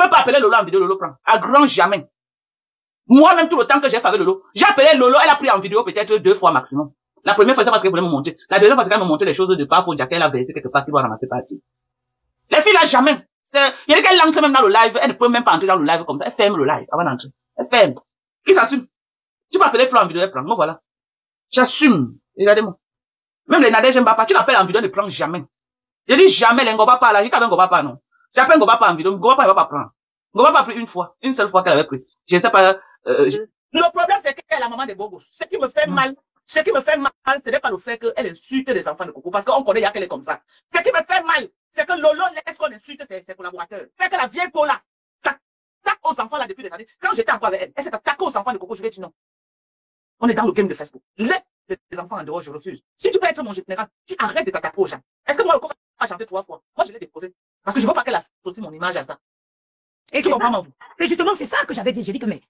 peux pas appeler Lolo en vidéo, Lolo prend. À grand jamais. Moi-même, tout le temps que j'ai fait avec Lolo, j'ai appelé Lolo, elle a pris en vidéo peut-être 2 fois maximum. La première fois, c'est parce qu'elle voulait me montrer. La deuxième fois, c'est qu'elle me montrait les choses de pas faux, qu'elle a versé quelque part, qui doit ramasser partie. Les filles, là, jamais. Il y a qu'elle entre même dans le live, elle ne peut même pas entrer dans le live comme ça. Elle ferme le live avant d'entrer. Elle ferme. Qui s'assume? Tu peux appeler Flo en vidéo, elle prend. Moi, voilà. J'assume. Regardez-moi. Même les Nadège Mbapa, tu l'appelles en vidéo, elle ne prend jamais. Je dis jamais, les Ngobapa, là, j'ai qu'avec Ngobapa, non. J'appelle Ngobapa en vidéo, Ngobapa, elle va pas prendre. Ngobapa a pris une seule fois qu'elle avait pris. Je sais pas, le problème, c'est qu'elle est la maman des bobos. Ce qui me fait mal, ce n'est pas le fait qu'elle insulte les enfants de Coco, parce qu'on connaît qu'elle est comme ça. Ce qui me fait mal, c'est que Lolo laisse qu'on insulte ses collaborateurs. Fait que la vieille Paula s'attaque aux enfants là depuis des années. Quand j'étais encore avec elle, elle s'est attaquée aux enfants de Coco, je lui ai dit non. On est dans le game de Facebook. Laisse les enfants en dehors, je refuse. Si tu peux être mon général, tu arrêtes de t'attaquer aux gens. Est-ce que moi, le coq a chanté 3 fois? Moi, je l'ai déposé. Parce que je veux pas qu'elle associe mon image à ça. Et tu comprends, mais justement, c'est ça que j'avais dit. J'ai dit que, mais,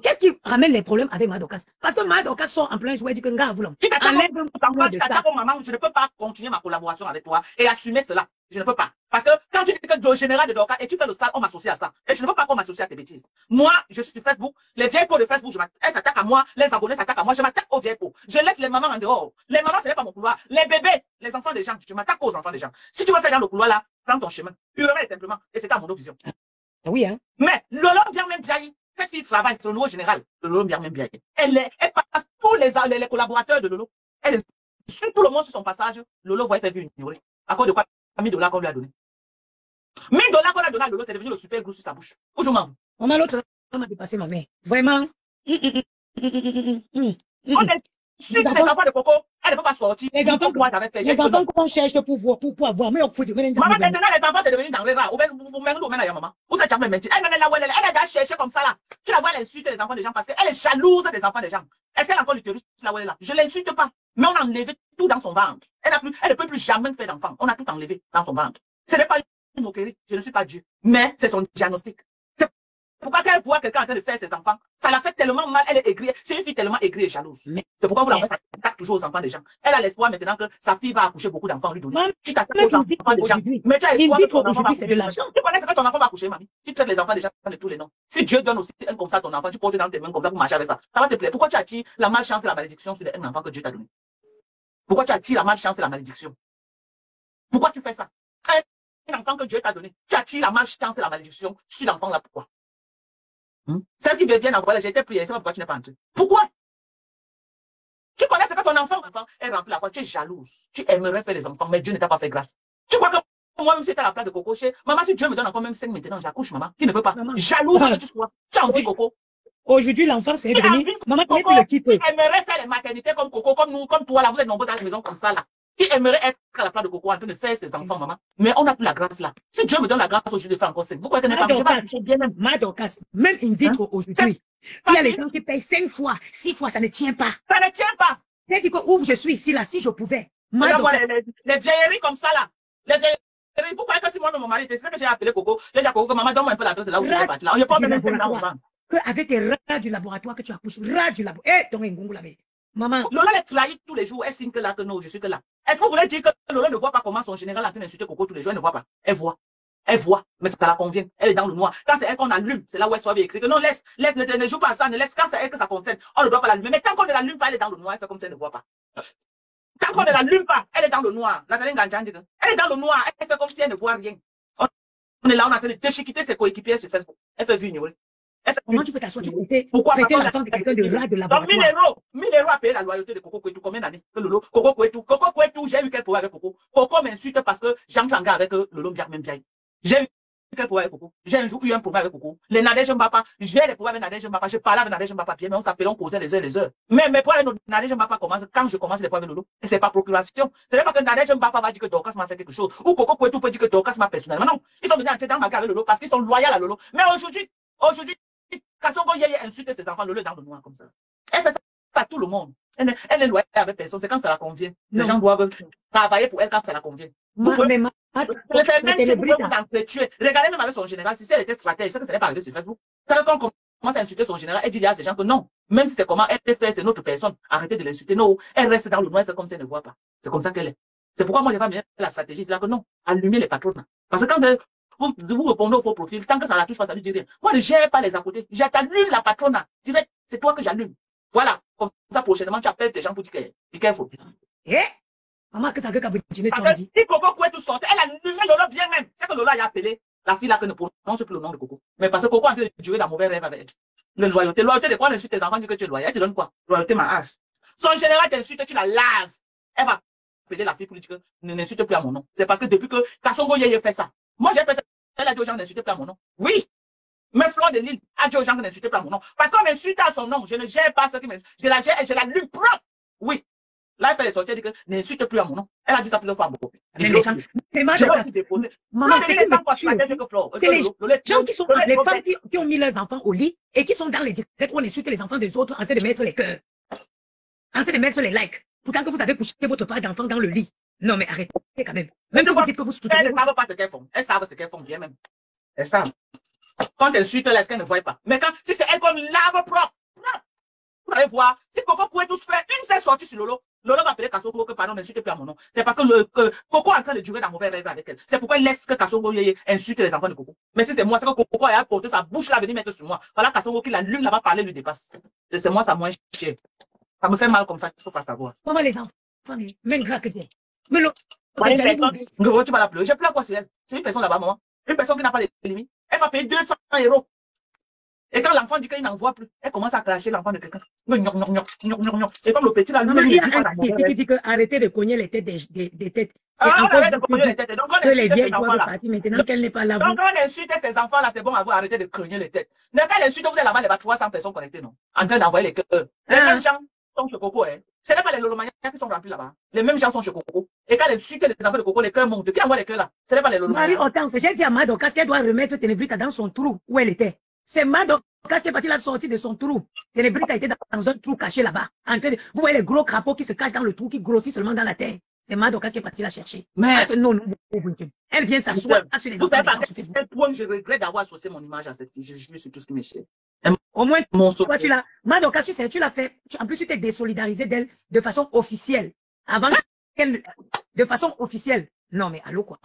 qu'est-ce qui ramène les problèmes avec Madokas? Parce que Madokas sort en plein jouet, dit que, gars, vous tu t'attaques au maman, je ne peux pas continuer ma collaboration avec toi et assumer cela. Je ne peux pas. Parce que quand tu dis que le général de Dorcas et tu fais le sale, on m'associe à ça. Et je ne veux pas qu'on m'associe à tes bêtises. Moi, je suis sur Facebook. Les vieilles peaux de Facebook, elles s'attaquent à moi. Les abonnés s'attaquent à moi. Je m'attaque aux vieilles peaux. Je laisse les mamans en dehors. Les mamans, ce n'est pas mon couloir. Les bébés, les enfants des gens, je m'attaque aux enfants des gens. Si tu veux faire dans le couloir là, prends ton chemin. Hurler simplement. Et c'est à mon vision. Oui, hein. Mais Lolo vient même bien. Cette fille travaille, c'est le nouveau général de Lolo vient même bien. Elle passe tous les collaborateurs de Lolo. Elle suit tout le monde sur son passage. Lolo va faire ignorer. À cause de quoi? 1000 $, qu'on lui a donné. 1000 $ qu'on a donné à Lolo, c'est devenu le super gros sur sa bouche. Aujourd'hui, on a l'autre, on a dépassé ma mère. Vraiment. On est sur les enfants de Coco, elle ne peut pas sortir. Les enfants qu'on cherche pour avoir, mais on faut dire, maman, maintenant, les enfants, c'est devenu dans les rats. Ou même, maman. Où ça, tu as même menti? Elle a déjà cherché comme ça, là. Tu la vois, elle insulte les enfants des gens parce qu'elle est jalouse des enfants des gens. Est-ce qu'elle a encore l'utérus là où elle est là? Je l'insulte pas. Mais on a enlevé tout dans son ventre. Elle ne peut plus jamais faire d'enfant. On a tout enlevé dans son ventre. Ce n'est pas une moquerie. Je ne suis pas Dieu. Mais c'est son diagnostic. Pourquoi qu'elle voit quelqu'un en train de faire ses enfants, ça la fait tellement mal, elle est aigrie. C'est une fille tellement aigrie et jalouse. C'est pourquoi vous la attaquez toujours aux enfants des gens. Elle a l'espoir maintenant que sa fille va accoucher beaucoup d'enfants, lui donner. Tu t'attaques aux enfants des gens. Mais tu as l'espoir que ton enfant va accoucher. Tu connais ce que ton enfant va accoucher, mamie? Tu traites les enfants des gens de tous les noms. Si Dieu donne aussi un comme ça à ton enfant, tu portes dans tes mains comme ça pour marcher avec ça. Ça va te plaire. Pourquoi tu attires la malchance et la malédiction sur un enfant que Dieu t'a donné? Pourquoi tu attires la malchance et la malédiction? Pourquoi tu fais ça? Un enfant que Dieu t'a donné, tu attires la malchance et la malédiction sur l'enfant là, pourquoi? Celle qui vient envoyer, j'ai été priée, c'est pas pourquoi tu n'es pas entré. Pourquoi? Tu connais ce que ton enfant est rempli la foi, tu es jalouse. Tu aimerais faire des enfants, mais Dieu ne t'a pas fait grâce. Tu crois que moi-même, si tu à la place de Coco, maman, si Dieu me donne encore même 5 maintenant, j'accouche, maman, qui ne veut pas. Maman. Jalouse que tu sois. Tu as envie, Coco. Aujourd'hui, l'enfant, c'est devenu. Maman, tu le quitte. Tu aimerais faire les maternités comme Coco, comme nous, comme toi, là, vous êtes nombreux dans la maison comme ça, là. Qui aimerait être à la place de Coco en train de faire ses enfants, maman. Mais on n'a plus la grâce là. Si Dieu me donne la grâce aujourd'hui de faire encore 5, vous croyez que n'est pas bien même. Madokas, même in vitro aujourd'hui. Il y a les gens qui payent 5 fois, 6 fois, ça ne tient pas. Ça ne tient pas. C'est dit que où je suis ici là, si je pouvais. Les vieilleries comme ça là. Les vieilleries. Vous croyez que si moi mon mari était, c'est ça que j'ai appelé Coco. J'ai dit à Coco que maman donne-moi un peu l'adresse de là où tu es parti là. On ne peut pas même faire là. Que avec tes rats du laboratoire que tu accouches, rats du laboratoire. Eh, ton ngongo là, maman. Lola les trahit tous les jours. Elle signe que là, que non, je suis que là. Est-ce que vous voulez dire que Lola ne voit pas comment son général est en train d'insulter Coco tous les jours? Elle ne voit pas. Elle voit. Elle voit, mais ça la convient. Elle est dans le noir. Quand c'est elle qu'on allume, c'est là où elle soit écrit que non, ne joue pas à ça, ne laisse, quand c'est elle que ça concerne, on ne doit pas l'allumer. Mais tant qu'on ne l'allume pas, elle est dans le noir, elle fait comme si elle ne voit pas. Tant qu'on ne l'allume pas, elle est dans le noir. Elle est dans le noir, elle fait comme si elle ne voit rien. On est là, on est en train de déchiqueter ses coéquipiers sur Facebook. Elle fait vue ignorer. Comment tu peux t'asseoir? Pourquoi traiter l'enfant de quelqu'un de rat de laboratoire? 1000 € à payer la loyauté de Coco Kwetu. Combien d'années? Coco Kwetu, j'ai eu quel problème avec Coco? Coco m'insulte parce que j'entre en gare avec Lolo même bien. J'ai eu quel problème avec Coco? J'ai un jour eu un problème avec Coco. Les Nadège Mbapa, j'ai des problèmes avec Nadège Mbapa. Je parlais avec Nadège Mbapa bien, mais on s'appelait, on causait les heures. Mais mes problèmes avec Nadège Mbapa commencent quand je commence les problèmes avec Lolo. Et c'est pas procuration. Ce n'est pas que Nadège Mbapa va dire que Dorcas m'a fait quelque chose. Ou Coco Kwetu peut dire que Dorcas m'a personnellement. Non, ils sont venus entrer dans ma gare avec Lolo parce qu'ils sont loyaux à Lolo. Mais aujourd'hui, Kassongo Yeye insulte ses enfants, Lolo dans le noir comme ça. Elle fait ça à tout le monde. Elle est loyale avec personne. C'est quand ça la convient. Les gens doivent travailler pour elle quand ça la convient. Regardez même avec son général, si elle était stratège, c'est que ça n'est pas arrivé sur Facebook. Quand on commence à insulter son général, elle dit à ces gens que non, même si c'est comment elle fait, c'est notre personne, arrêtez de l'insulter. Non, elle reste dans le noir, c'est comme si elle ne voit pas. C'est comme ça qu'elle est. C'est pourquoi moi, j'ai pas mis la stratégie, c'est là que non, allumer les patrons. Parce que quand vous répondez au faux profil. Tant que ça la touche pas, ça lui dit rien. Moi, ne gère pas les à côté. J'allume la patronne. Direct, c'est toi que j'allume. Voilà. Comme ça, prochainement, tu appelles tes gens pour dire que be careful. Eh? Maman, que ça que continuer, tu Si Coco pouvait tout sortir, elle a allumé Lolo bien même. C'est que Lolo a appelé la fille là que ne prononce plus le nom de Coco. Mais parce que Coco a en train de jouer la mauvaise rêve avec elle. Le loyauté. Loyauté de quoi? Elle insulte tes enfants, dit que tu es loyal. Elle te donne quoi? Loyauté, ma ass. Son général t'insulte, tu la laves. Elle va appeler la fille pour lui dire que ne n'insulte plus à mon nom. C'est parce que depuis que Kassongo Yeye fait ça. Moi, j'ai fait ça. Elle a dit aux gens n'insulte plus à mon nom. Oui. Mais Fleur de Lille a dit aux gens de n'insulter plus à mon nom. Parce qu'on m'insulte à son nom. Je ne gère pas ce qui m'insulte. Je la gère et je la lume propre. Oui. Là, elle fait les sorties, elle dit que n'insulte plus à mon nom. Elle a dit ça plusieurs fois à mon copine. Mais les gens, maman, c'est les gens qui sont, les femmes qui ont mis leurs enfants au lit et qui sont dans les directs où on insulte les enfants des autres en train de mettre les cœurs, en train de mettre les likes. Pourtant que vous avez couché votre part d'enfant dans le lit. Non, mais arrêtez quand même. Même si vous dites que vous soutenez. Elles ne savent pas ce qu'elles font. Elles savent ce qu'elles font bien même. Elles savent. Quand elles insultent, est-ce qu'elles ne voient pas. Mais quand, si c'est elle comme lave propre, vous allez voir, si Coco pouvait tous faire une seule sortie sur Lolo, Lolo va appeler Kassongo que pardon, n'insulte plus à mon nom. C'est parce que Coco est en train de durer la mauvaise rêve avec elle. C'est pourquoi elle laisse que Kassongo insulte les enfants de Coco. Mais si c'est moi, c'est que Coco a apporté sa bouche là, venir mettre sur moi. Voilà Kassongo qui l'allume là-bas parler lui dépasse. C'est moi, ça moins cher. Ça me fait mal comme ça, il faut pas savoir. Comment les enfants, même grave que mais l'autre, tu vas la pleurer. Je pleure quoi sur elle? C'est une personne là-bas, maman. Une personne qui n'a pas de limites. Elle va payer 200 €. Et quand l'enfant dit qu'il n'en voit plus, elle commence à cracher l'enfant de quelqu'un. Et comme le petit là, lui, dit que arrêtez de cogner les têtes des têtes. C'est encore que les vieilles doivent partir maintenant qu'elle n'est pas là. Donc, quand on insulte ces enfants-là, c'est bon à vous arrêter de cogner les têtes. Mais quand elle insulte, vous êtes là-bas, il y a 300 personnes connectées, non? En train d'envoyer les cœurs. Les mêmes gens sont chez Coco, hein. Ce n'est pas les Lolomania qui sont remplis là-bas. Les mêmes gens sont chez Coco. Et quand elle insulte les enfants de Coco, les cœurs montent. Qui envoie les cœurs là? Ce n'est pas les Lolomania. Marie-Hortense, j'ai dit à Madokas qu'elle doit remettre Ténébrita dans son trou où elle était. C'est Madokas qui est parti la sortie de son trou. Ténébrita était dans un trou caché là-bas. Vous voyez les gros crapauds qui se cachent dans le trou, qui grossissent seulement dans la terre. C'est Madokas qui est parti la chercher. Mais non, elle vient s'asseoir sur les enfants sur Facebook. Je regrette d'avoir associé mon image à cette fille. Je suis sur tout ce qui m'échappe. Au moins, toi, Madokas, tu l'as fait. En plus, tu t'es désolidarisé d'elle de façon officielle. Avant qu'elle, de façon officielle. Non, mais allô, quoi.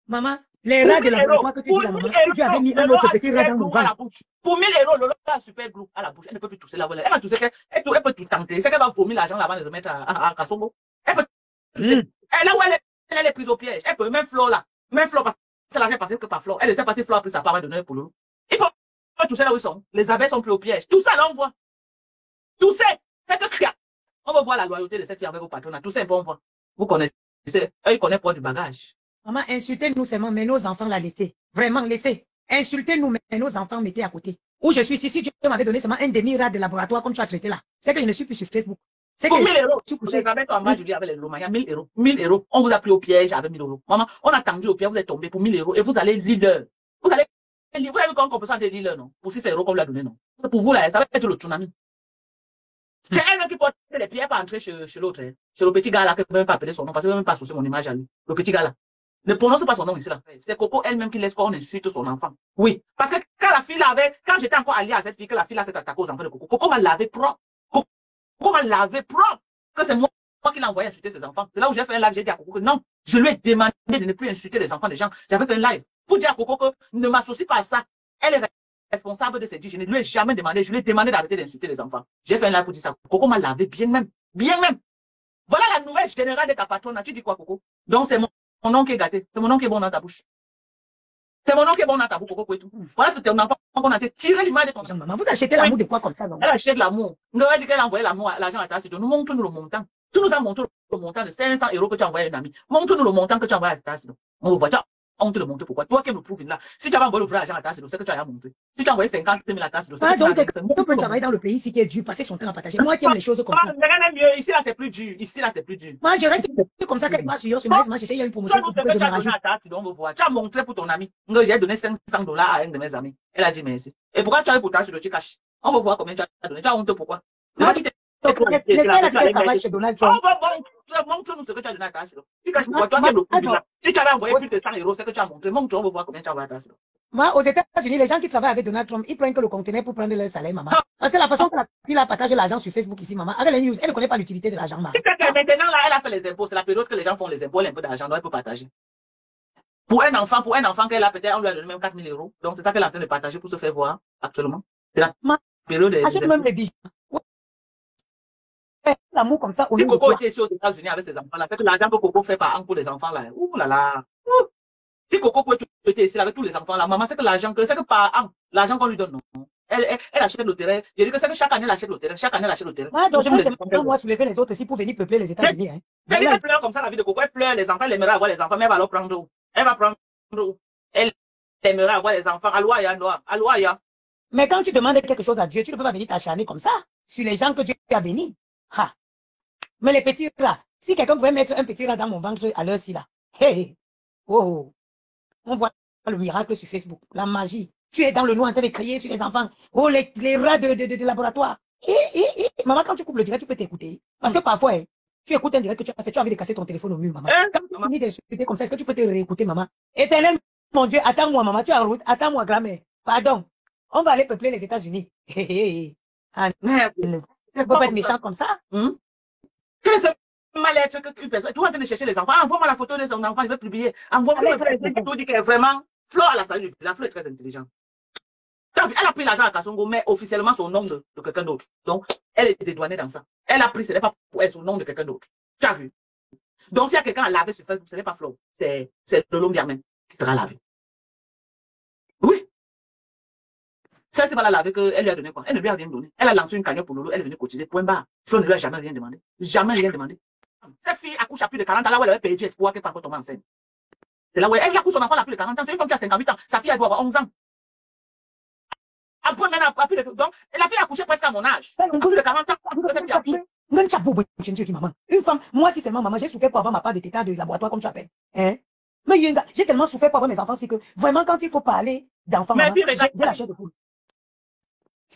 Maman, les rats de la boîte que tu dis à maman, si tu avais mis un autre petit rat dans mon ventre. Pour 1000 €, Lolo a super glue à la bouche. Elle ne peut plus tousser là. Elle va tousser, elle peut tout tenter. C'est qu'elle va vomir l'argent avant de le remettre à Kassongo. Elle peut tousser. Elle, là où elle est prise au piège. Elle peut, même Flo là. Même Flo, parce que c'est l'argent passé que par Flo. Elle essaie de passer Flo après sa part de donner pour Lolo. Il peut tousser là où ils sont. Les abeilles sont pris au piège. Tout ça, là, on voit. Tousser. Faites que crier. On va voir la loyauté de cette fille avec vos patrons. Tout ça, on voit. Vous connaissez. Eux, ils connaissent pas du bagage. Maman, insultez-nous seulement, mais nos enfants la laissez. Vraiment, laissez. Insultez-nous, mais nos enfants mettez à côté. Où je suis ici, si tu m'avais donné seulement un demi-rat de laboratoire comme tu as traité là, c'est que je ne suis plus sur Facebook. C'est pour 1000 €. Vous avez en bas du lit avec les Lolomania, 1000 €. 1000 €. On vous a pris au piège avec 1000 €. Maman, on a tendu au piège, vous êtes tombé pour 1000 € et vous allez leader. Vous allez lire. Vous avez quand on peut sentir leader, non? Pour 6 € qu'on lui a donné, non? C'est pour vous là, ça va être le tsunami. C'est elle qui porte les pieds pour entrer chez l'autre. C'est le petit gars là qui ne peut même pas appeler son nom parce qu'il ne peut même pas associer mon image à lui. Le petit gars là. Ne prononce pas son nom ici là. C'est Coco elle-même qui laisse qu'on insulte son enfant. Oui. Parce que quand la fille l'avait, quand j'étais encore alliée à cette fille, que la fille là s'est attaquée aux enfants de Coco, Coco m'a lavé propre. Coco m'a lavé propre. Que c'est moi qui l'ai envoyé insulter ses enfants. C'est là où j'ai fait un live, j'ai dit à Coco que non, je lui ai demandé de ne plus insulter les enfants des gens. J'avais fait un live pour dire à Coco que ne m'associe pas à ça. Elle est responsable de ses dits. Je ne lui ai jamais demandé, je lui ai demandé d'arrêter d'insulter les enfants. J'ai fait un live pour dire ça. Coco m'a lavé bien même. Bien même. Voilà la nouvelle générale de ta patronne. Tu dis quoi, Coco? Donc c'est mon nom qui est gâté. C'est mon nom qui est bon dans ta bouche. C'est mon nom qui est bon dans ta bouche, Coco et tout. Voilà tout ton enfant qu'on a tiré l'image de ton enfant. Maman, vous achetez l'amour de quoi comme ça, non? Elle achète l'amour. Nous avons dit qu'elle a envoyé l'argent à ta site. Nous montrons-nous le montant. Tu nous as montré le montant de 500 € que tu as envoyé à un ami. Montre-nous le montant que tu as envoyé à ta site. On voit, on te le montre pourquoi. Toi qui me prouves là. Si tu avais envoyé le vrai argent à ta site, c'est que tu as montré. Si tu as envoyé 50 000 à ta site, c'est que tu as montré. On peut travailler dans le pays ici qui est dur, passer son temps à partager. Moi, j'aime les choses comme ça. Mieux. Ici là, c'est plus dur. Ici là, c'est plus dur. Moi, je reste comme ça, quelque part sur moi, j'essaie, il y a une promotion. Tu as montré pour ton ami. J'ai donné 500 $ à un de mes amis. Elle a dit merci. Et pourquoi tu as eu pour ta sur le cash? On va voir combien tu as donné. Tu as honte pourquoi? Montre-nous ce que tu as donné à ta silo. Si tu avais envoyé plus de 100 €, c'est que tu as montré. Montre, on va voir combien tu as envoyé à ta silo. Moi, aux États-Unis, les gens qui travaillent avec Donald Trump, ils prennent que le conteneur pour prendre leur salaire, maman. Parce que la façon que la fille a partagé l'argent sur Facebook ici, maman, avec les news, elle ne connaît pas l'utilité de l'argent, maman. Maintenant, là, elle a fait les impôts. C'est la période que les gens font les impôts, l'impôt d'argent, donc elle peut partager. Pour un enfant qu'elle a peut-être, on lui a donné même 4 000 euros. Donc, c'est ça qu'elle est en train de partager pour se faire voir actuellement. C'est la période des achète même les bijoux. L'amour comme ça. Si Coco était ici aux États-Unis avec ses enfants, là, fait que l'argent que Coco fait par an pour les enfants, là, ouh là là. Si Coco était ici avec tous les enfants, là, maman, c'est que l'argent, c'est que par an, l'argent qu'on lui donne, non. Elle achète le terrain. Je dis que c'est que chaque année, elle achète le terrain. Chaque année, elle achète le terrain. Ah, donc, c'est moi soulever les autres ici pour venir peupler les États-Unis. Hein. Elle pleure comme ça, la vie de Coco. Elle pleure, les enfants, elle aimerait avoir les enfants, mais elle va leur prendre où? Elle va prendre où? Elle aimerait avoir les enfants. Aloya, Noah. Aloya. Mais quand tu demandes quelque chose à Dieu, tu ne peux pas venir t'acharner comme ça sur les gens que Dieu a bénis. Ha. Mais les petits là, si quelqu'un pouvait mettre un petit là dans mon ventre à l'heure-ci là, hey, oh, on voit le miracle sur Facebook, la magie. Tu es dans le noir en train de crier sur les enfants. Oh, les rats de laboratoire. Maman, quand tu coupes le direct, tu peux t'écouter. Parce que parfois, hein, tu écoutes un direct que tu as fait, tu as envie de casser ton téléphone au mur, maman. Quand tu finis d'insulter comme ça, est-ce que tu peux te réécouter, maman? Éternel, mon Dieu, attends-moi, maman, tu es en route, attends-moi, grand-mère. Pardon. On va aller peupler les États-Unis. Ah, tu ne peux pas être méchant comme ça. Quel est ce mal-être qu'une personne? Tu es en train de chercher les enfants. Envoie-moi la photo de son enfant, je vais publier. Envoie-moi la photo dit qu'elle est vraiment. Flo à la salle, la Flo est très intelligente. Elle a pris l'argent à Kassongo, mais officiellement son nom de quelqu'un d'autre. Donc, elle est dédouanée dans ça. Elle a pris, ce n'est pas pour elle, son nom de quelqu'un d'autre. Tu as vu? Donc, s'il y a quelqu'un à laver sur Facebook, ce n'est pas Flo. C'est Lolo Mbiamé qui sera lavé. Oui. Celle qui va la laver, elle lui a donné quoi? Elle ne lui a rien donné. Elle a lancé une cagnotte pour Lolo, elle est venue cotiser. Point barre. Flo ne lui a jamais rien demandé. Jamais rien demandé. Cette fille accouche à plus de 40 ans, là où elle avait perdu espoir qu'elle ne peut pas tomber enceinte. C'est là où elle accouche son enfant à plus de 40 ans. C'est une femme qui a 58 ans. Sa fille, elle doit avoir 11 ans. Après, maintenant, donc, la fille a accouché presque à mon âge. À plus de 40 ans. Une femme, moi, si seulement maman, j'ai souffert pour avoir ma part de tétard de laboratoire, comme tu appelles. Hein? Mais j'ai tellement souffert pour avoir mes enfants, c'est que vraiment, quand il faut parler d'enfants, j'ai la chair de poule.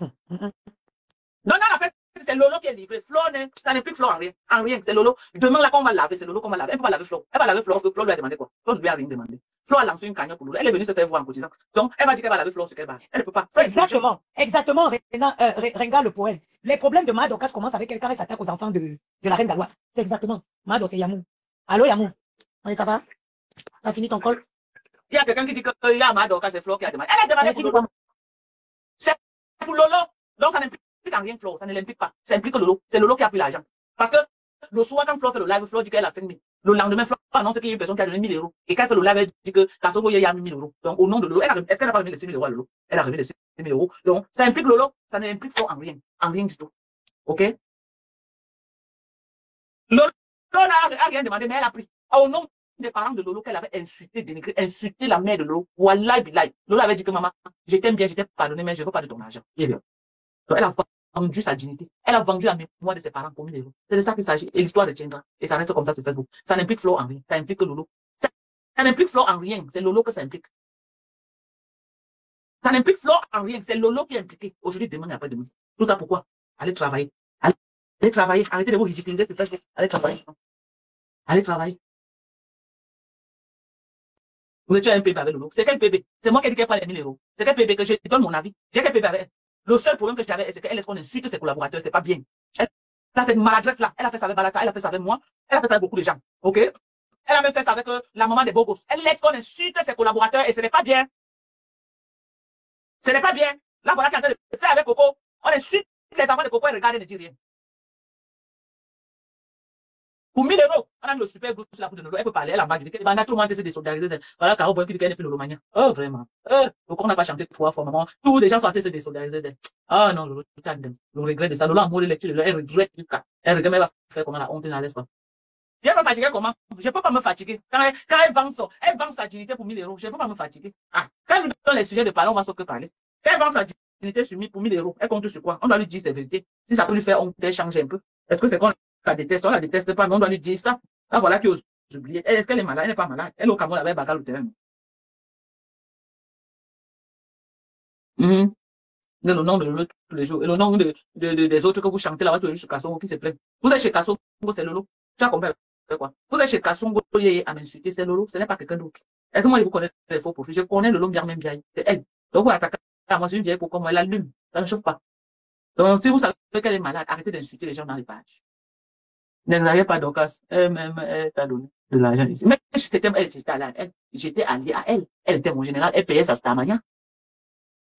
Non, en fait, c'est Lolo qui est livré. Flo, ça n'est plus Flo en rien. En rien, c'est Lolo. Demain, là, qu'on va laver, c'est Lolo qu'on va laver. Elle ne peut pas laver Flo. Elle va laver Flo. Flo lui a demandé quoi? Flo ne lui a rien demandé. Flo a lancé une cagnotte pour Lolo. Elle est venue se faire voir en quotidien. Donc, elle va dire qu'elle va laver Flo sur quelle base. Elle ne peut pas. Exactement. Exactement, Renga le poème. Les problèmes de Madokas commencent avec elle quand elle s'attaque aux enfants de la reine d'Alois. C'est exactement. Mado, c'est Yamou. Allô, Yamou? Oui, ça va? T'as fini ton col? Il y a quelqu'un qui dit qu'il y a Madokas, c'est Flo qui a demandé. Elle a demandé pour Lolo. C'est pour Lolo. Donc, ça n'implique en rien Flo. Ça ne l'implique pas. Ça implique Lolo. C'est Lolo qui a pris l'argent. Parce que le soir, quand Flo fait le live, Flo dit qu'elle a 5 000. Le lendemain, Flo annonce qu'il y a une personne qui a donné 1 000 euros. Et quand elle fait le live, elle dit que Kassongo, il y a 1 000 euros. Donc, au nom de Lolo, est-ce qu'elle n'a pas remis les 6 000 euros à Lolo? Elle a remis les 6 000 euros. Donc, ça implique Lolo. Ça n'implique Flo en rien. En rien du tout. OK? Lolo n'a rien demandé, mais elle a pris. Au nom des parents de Lolo qu'elle avait insulté, dénigré, insulté la mère de Lolo. Wallahi billahi. Lolo avait dit que maman, je t'aime bien, je t'ai pardonné, mais je ne veux pas de ton argent. Donc, elle a vendu sa dignité. Elle a vendu la mémoire de ses parents pour 1 000 euros. C'est de ça qu'il s'agit. Et l'histoire retiendra. Et ça reste comme ça sur Facebook. Ça n'implique Flo en rien. Ça implique que Lolo. Ça n'implique Flo en rien. C'est Lolo que ça implique. Ça n'implique Flo en rien. C'est Lolo qui est impliqué. Aujourd'hui, demain et après-demain. Tout ça pourquoi? Allez travailler. Allez travailler. Arrêtez de vous ridiculiser sur Facebook. Allez travailler. Allez travailler. Vous êtes un bébé avec Lolo. C'est quel bébé? C'est moi qui ai dit qu'elle prend les 1 000 euros. C'est quel bébé que je donne mon avis? J'ai quel bébé avec elle? Le seul problème que j'avais, c'est qu'elle laisse qu'on insulte ses collaborateurs. C'est pas bien. Elle a cette maladresse-là. Elle a fait ça avec Balata. Elle a fait ça avec moi. Elle a fait ça avec beaucoup de gens. OK? Elle a même fait ça avec la maman des beaux gosses. Elle laisse qu'on insulte ses collaborateurs et ce n'est pas bien. Ce n'est pas bien. Là, voilà qu'elle a fait de faire avec Coco. On insulte les enfants de Coco et regarde et ne dit rien. Pour 1 000 euros, on a mis le super groupe sur la poudre de l'eau. Elle peut parler, elle en va dire qu'elle tout le monde se désolidariser. Voilà, Caro Boy qui dit qu'elle n'est plus l'Olomania. Oh, vraiment. Donc, on n'a pas chanté 3 fois, maman. Tous les gens sont en train de se désolidariser d'elle. Ah non, le regret de ça. Lola, en mot de lecture, elle regrette. Elle regrette, mais elle va faire comment la honte n'a laisse pas. Viens me fatiguer comment? Je ne peux pas me fatiguer. Quand elle vend sa dignité pour 1 000 euros, je ne peux pas me fatiguer. Ah, quand elle nous donne les sujets de parler, on va sauf que parler. Quand elle vend sa dignité pour 1 000 euros, elle compte sur quoi? On doit lui dire ses vérités. Si ça peut lui faire honte, elle change un peu. Est-ce que c'est qu'on la déteste? On la déteste pas, mais on doit lui dire ça. Là, voilà qui ose oublier. Est-ce qu'elle est malade? Elle n'est pas malade. Elle est au Cameroun avec bagarre au terrain. Le nom de Lolo tous les jours. Et le nom des autres que vous chantez là-bas tous les jours chez Kassongo qui se plaignent. Vous êtes chez Kassongo, c'est Lolo. Tu as compris quoi? Vous êtes chez Kassongo à m'insulter, c'est Lolo. Ce n'est pas quelqu'un d'autre. Est-ce que moi, je vous connais les faux profils? Je connais Lolo bien, même bien. C'est elle. Donc, vous attaquez à moi, c'est une vieille pour comme elle allume. Ça ne chauffe pas. Donc, si vous savez qu'elle est malade, arrêtez d'insulter les gens dans les pages. N'exagère pas, Dorcas. Elle t'a donné de l'argent ici. Mais j'étais allié à elle. Elle était mon général. Elle payait sa Starmania.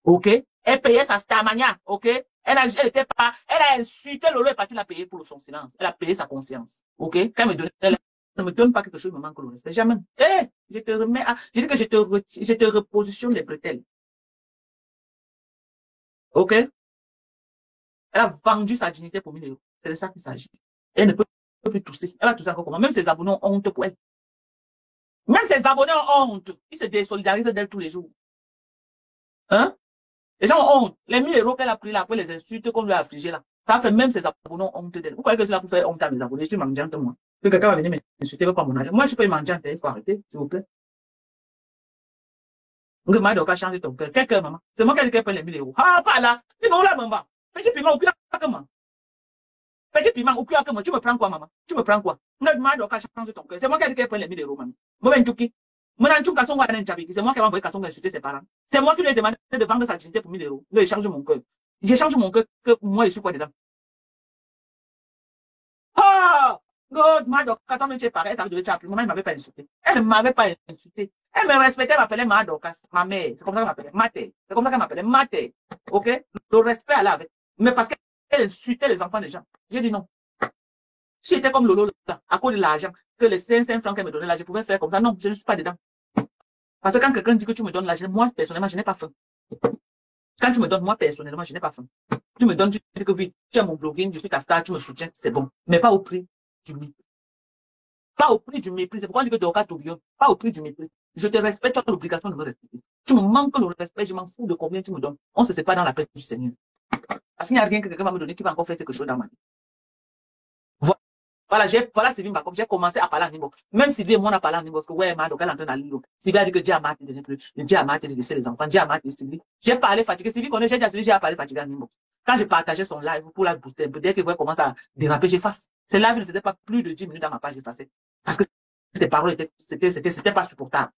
OK? Elle payait sa Starmania. OK? Elle était pas, elle a insulté Lolo et parti la payer pour son silence. Elle a payé sa conscience. OK? Quand elle me donnait, elle ne me donne pas quelque chose, me manque le respect. Jamais. Je te remets je dis que je te repositionne les bretelles. OK? Elle a vendu sa dignité pour 1000 euros. C'est de ça qu'il s'agit. Elle ne peut plus tousser. Elle va tousser encore comment? Même ses abonnés ont honte pour elle. Même ses abonnés ont honte. Ils se désolidarisent d'elle tous les jours. Hein? Les gens ont honte. Les 1000 euros qu'elle a pris là, après les insultes qu'on lui a affligées là, ça fait même ses abonnés ont honte d'elle. Vous croyez que c'est là pour faire honte à mes abonnés? Je suis mendiante, moi. Que quelqu'un va venir m'insulter, pas mon argent. Moi, je suis pas une mendiante, il faut arrêter, s'il vous plaît. Donc, ma doit changer ton cœur. Quel cœur, maman? C'est moi qui ai dit qu'elle prend les 1000 euros. Ah, pas là. Ils m'ont là, maman. Petit piment, au cul à comment? Petit piment, au cul à comment? Tu me prends quoi, maman? Tu me prends quoi? Ma doit changer ton cœur. C'est moi qui ai dit qu'elle prend les 1000 euros, maman. Moi, ben, Tchouki. C'est moi qui ai envoyé Kassongo insulter ses parents. C'est moi qui lui ai demandé de vendre sa dignité pour 1000 euros. Là, il change mon cœur. J'échange mon cœur que moi, je suis quoi dedans? Ah! God, Madok, quand on était pareil, maman ne m'avait pas insulté. Elle ne m'avait pas insulté. Elle me respectait, elle m'appelait Madok, ma mère. C'est comme ça qu'elle m'appelait. Maté. C'est comme ça qu'elle m'appelait. Maté. OK? Le respect, elle avait. Mais parce qu'elle insultait les enfants des gens. J'ai dit non. Si j'étais comme Lolo, là, à cause de l'argent, que les 500 francs qu'elle me donnait là, je pouvais faire comme ça. Non, je ne suis pas dedans. Parce que quand quelqu'un dit que tu me donnes l'argent, moi, personnellement, je n'ai pas faim. Quand tu me donnes, moi, personnellement, je n'ai pas faim. Tu me donnes, tu dis que oui, tu as mon blogging, je suis ta star, tu me soutiens, c'est bon. Mais pas au prix du mépris. Pas au prix du mépris. C'est pourquoi on dit que Dorcas tourbillonne. Pas au prix du mépris. Je te respecte, tu as l'obligation de me respecter. Tu me manques le respect, je m'en fous de combien tu me donnes. On se sépare dans la paix du Seigneur. Parce qu'il n'y a rien que quelqu'un va me donner qui va encore faire quelque chose dans ma vie. Voilà Sylvie Mbakom, j'ai commencé à parler en inbox. Même Sylvie et moi, on a parlé en inbox que ouais, ma, donc elle est en train d'aller. Sylvie a dit que Dieu a marqué de ne plus. Dieu a marqué de laisser les enfants. Dieu a marqué de Sylvie. J'ai parlé fatigué. Sylvie connaît, j'ai dit à Sylvie, j'ai parlé fatigué en inbox. Quand j'ai partagé son live pour la booster un peu, dès que vous commencez à déraper, j'efface. Ces lives ne c'était pas plus de 10 minutes dans ma page, j'effaçais. Parce que ces paroles c'était pas supportable.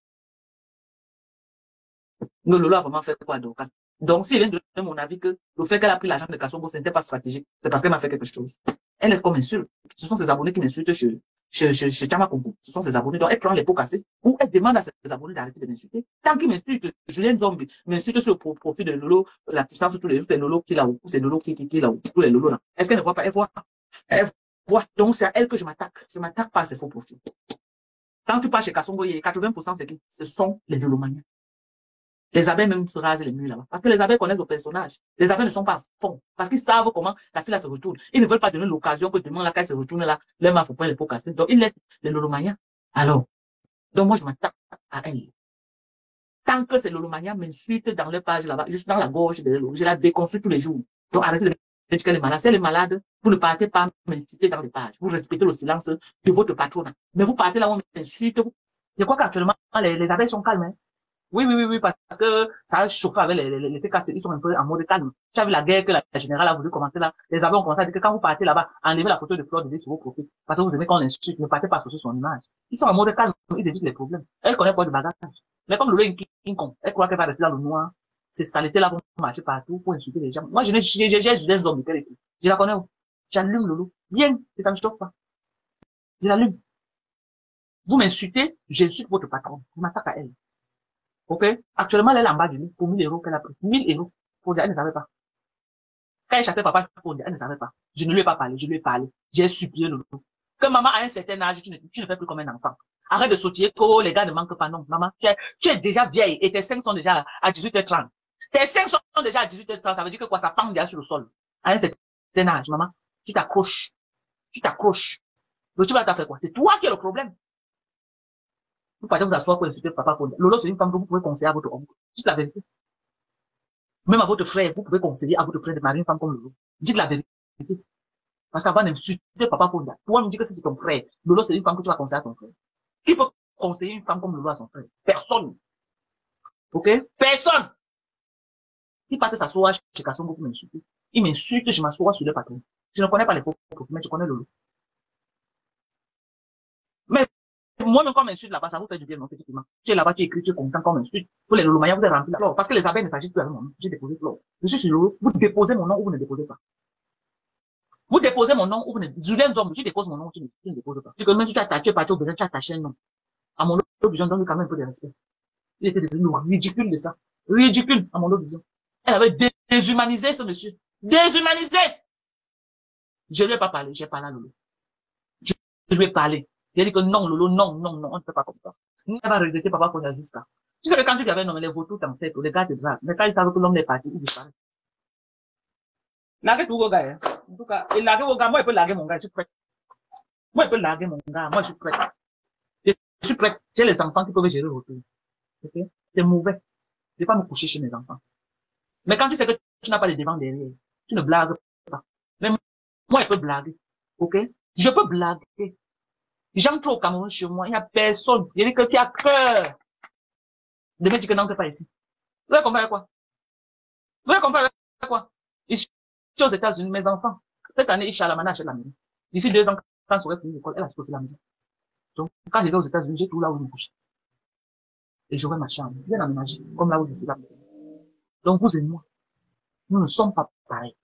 Mais Lolo a vraiment fait quoi donc? Donc, s'il vient de donner mon avis que le fait qu'elle a pris l'argent de Kassongo, ce n'était pas stratégique, c'est parce qu'elle m'a fait quelque chose. Elle est comme insulte. Ce sont ses abonnés qui m'insultent chez Chama Congo. Ce sont ses abonnés. Donc, elle prend les pots cassés ou elle demande à ses abonnés d'arrêter de m'insulter. Tant qu'ils m'insultent, Julien Zombie m'insulte sur le profil de Lolo, la puissance de tous les autres, c'est Lolo qui est là-haut, c'est Lolo qui est là-haut, tous les Lolo là. Est-ce qu'elle ne voit pas? Elle voit. Elle voit. Donc, c'est à elle que je m'attaque. Je m'attaque pas à ses faux profils. Quand tu pars chez Kassongo, 80% c'est qui? Ce sont les Lolomaniens. Les abeilles même se rasent les murs là-bas. Parce que les abeilles connaissent le personnage. Les abeilles ne sont pas à fond. Parce qu'ils savent comment la fille là se retourne. Ils ne veulent pas donner l'occasion que demain la qu'elle se retourne là, leur m'a faut prendre les pots cassés. Donc ils laissent les lolomaniens. Alors, donc moi je m'attaque à elle. Tant que ces lolomaniens m'insultent dans leur page là-bas, juste dans la gorge de l'eau, je la déconstruis tous les jours. Donc arrêtez de me dire qu'elle est malade. Si elle est malade, vous ne partez pas m'insulter dans les pages. Vous respectez le silence de votre patronat. Mais vous partez là où on m'insulte. Je crois qu'actuellement, les abeilles sont calmes. Hein. Oui, parce que ça a chauffé avec les T4, ils sont un peu en mode calme. Tu as vu la guerre que la générale a voulu commencer là. Les abeilles ont commencé à dire que quand vous partez là-bas, enlevez la photo de Fleur de Vie sur vos profils. Parce que vous aimez qu'on l'insulte, ne partez pas sur son image. Ils sont en mode calme, ils évitent les problèmes. Elle connaît pas de bagage. Mais comme le King Kong, elle croit qu'elle va rester dans le noir. Ces saletés-là vont marcher partout pour insulter les gens. Moi, j'ai Julien Zombie, je la connais. J'allume Lolo. Bien, et ça ne choque pas. Je l'allume. Vous m'insultez, j'insulte votre patron. Je m'attaque à elle. OK? Actuellement, elle est en bas du lit pour 1000 euros qu'elle a pris. 1000 euros. Pour dire, elle ne savait pas. Quand elle chassait papa, pour dire, elle ne savait pas. Je ne lui ai pas parlé, je lui ai parlé. J'ai supplié le loup. Que maman, à un certain âge, tu ne fais plus comme un enfant. Arrête de sautiller, que les gars ne manquent pas. Non, maman, tu es déjà vieille et tes seins sont déjà à 18h30. Tes seins sont déjà à 18h30, ça veut dire que quoi, ça pend déjà sur le sol. À un certain âge, maman, tu t'accroches. Tu t'accroches. Donc tu vas t'appeler quoi? C'est toi qui es le problème. Vous partez vous asseoir pour insulter papa. Lolo, c'est une femme que vous pouvez conseiller à votre oncle. Dites la vérité. Même à votre frère, vous pouvez conseiller à votre frère de marier une femme comme Lolo. Dites la vérité. Parce qu'avant d'insulter papa pour toi, on me dit que c'est ton frère. Lolo, c'est une femme que tu vas conseiller à ton frère. Qui peut conseiller une femme comme Lolo à son frère? Personne. OK? Personne. Il part s'asseoir chez Kassongo pour m'insulter. Il m'insulte, je m'assois sur le patron. Je ne connais pas les faux profils, mais je connais Lolo. Mais moi-même, quand m'insulte là-bas, ça vous fait du bien, non, effectivement. Tu es là-bas, tu écris, tu es content quand m'insulte. Pour les Lolomaya, vous êtes rempli là. Parce que les abeilles ne s'agitent plus avec mon nom. J'ai déposé Flore. Je suis sur Lolo. Vous déposez mon nom ou vous ne déposez pas. Vous déposez mon nom, ou vous ne, Julien Zom, tu déposes mon nom, tu ne déposes pas. Tu connais même, tu es parti au besoin, tu as attaché un nom. À mon autre vision, donne quand même un peu de respect. Il était devenu ridicule de ça. Ridicule, à mon autre vision. Elle avait déshumanisé ce monsieur. Déshumanisé! Je ne lui ai pas parlé, j'ai parlé à Lolo. Je lui ai parlé. Il a dit que non, Lolo, non, non, non, on ne fait pas comme ça. Il va regretter papa qu'on a jusqu'à. Tu sais que quand tu avais nommé les vautours en tête, les gars te draguent. Mais quand ils savent que l'homme est parti, ils disparaissent. Larguez tout vos gars, hein. En tout cas, et larguez vos gars, moi, il peut larguer mon gars, je suis prêt. Moi, il peut larguer mon gars, moi, je suis prêt. Je suis prêt. J'ai les enfants qui peuvent gérer autour. Ok? C'est mauvais. Je vais pas me coucher chez mes enfants. Mais quand tu sais que tu n'as pas les devants derrière, tu ne blagues pas. Mais moi, je peux blaguer. Ok? Je peux blaguer. J'entre au Cameroun chez moi, il n'y a personne. Il dit que tu as peur de me dire que non, t'es pas ici. Vous avez compris avec quoi? Vous avez compris avec quoi? Ici, aux États-Unis, mes enfants. Cette année, Ishalamana achète la maison. D'ici 2 ans, quand on aurait fini l'école, elle a spoté la maison. Donc, quand je vais aux États-Unis, j'ai tout là où je me couche. Et j'aurai ma chambre, bien aménagée, comme là où je suis là. Donc, vous et moi, nous ne sommes pas pareils.